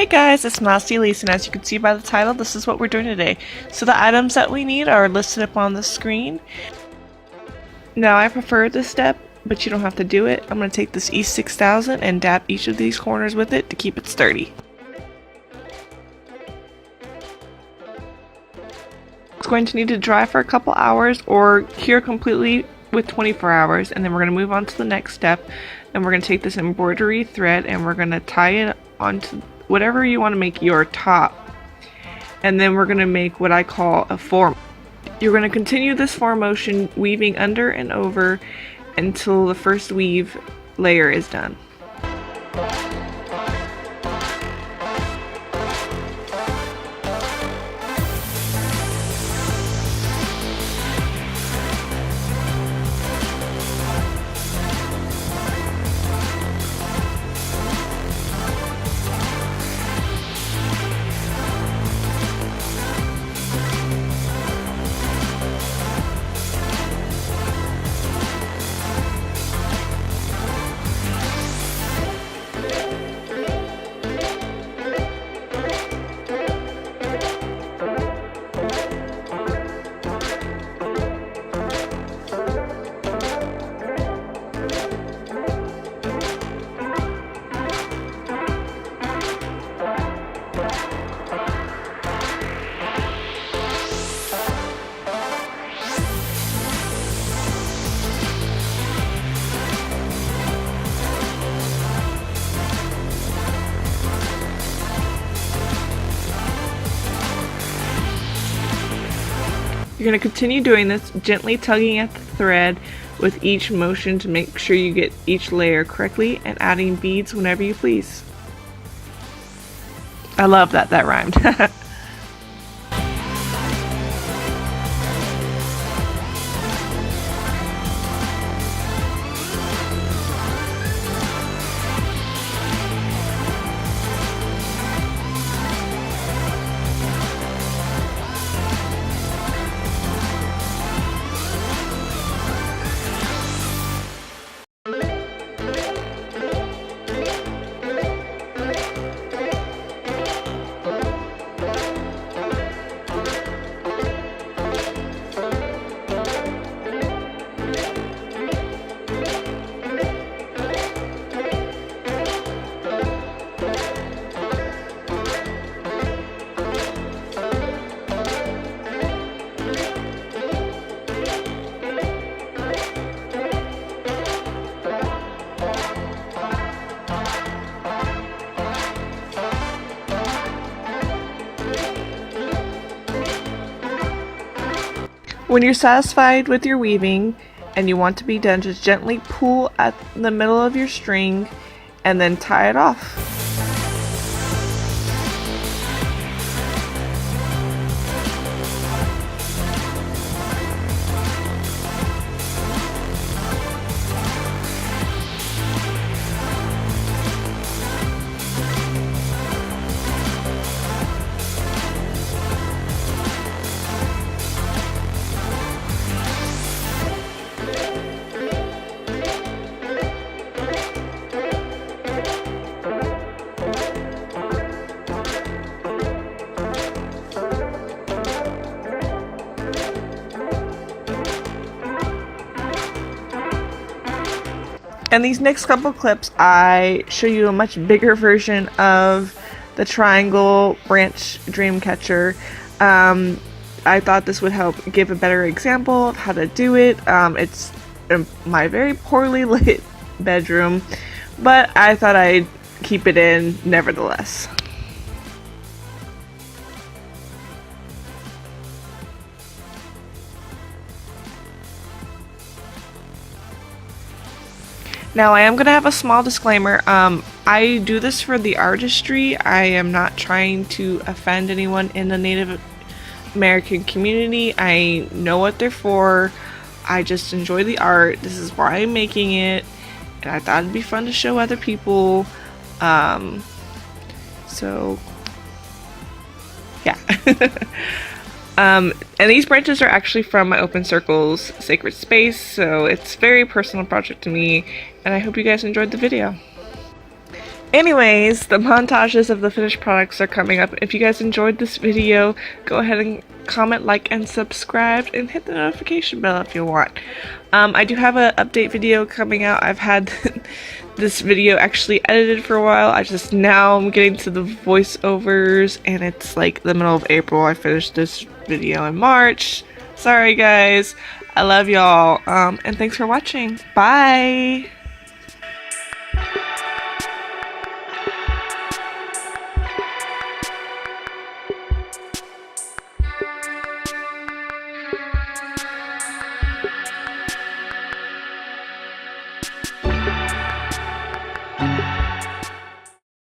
Hey guys, it's Nasty Elise, and as you can see by the title, this is what we're doing today. So the items that we need are listed up on the screen. Now I prefer this step, but you don't have to do it. I'm going to take this E6000 and dab each of these corners with it to keep it sturdy. It's going to need to dry for a couple hours or cure completely with 24 hours, and then we're going to move on to the next step, and we're going to take this embroidery thread and we're going to tie it onto whatever you want to make your top, and then we're going to make what I call a form. You're going to continue this form motion, weaving under and over until the first weave layer is done. You're going to continue doing this, gently tugging at the thread with each motion to make sure you get each layer correctly, and adding beads whenever you please. I love that rhymed. When you're satisfied with your weaving and you want to be done, just gently pull at the middle of your string and then tie it off. In these next couple clips, I show you a much bigger version of the triangle branch Dreamcatcher. I thought this would help give a better example of how to do it. It's in my very poorly lit bedroom, but I thought I'd keep it in nevertheless. Now I am going to have a small disclaimer. I do this for the artistry. I am not trying to offend anyone in the Native American community. I know what they're for. I just enjoy the art. This is why I'm making it, and I thought it'd be fun to show other people. So yeah. And these branches are actually from my Open Circles sacred space, so it's a very personal project to me, and I hope you guys enjoyed the video. Anyways, the montages of the finished products are coming up. If you guys enjoyed this video, go ahead and comment, like, and subscribe, and hit the notification bell if you want. I do have an update video coming out. I've had this video actually edited for a while. Now I'm getting to the voiceovers, and it's like the middle of April. I finished this video in March. Sorry guys. I love y'all. And thanks for watching. Bye!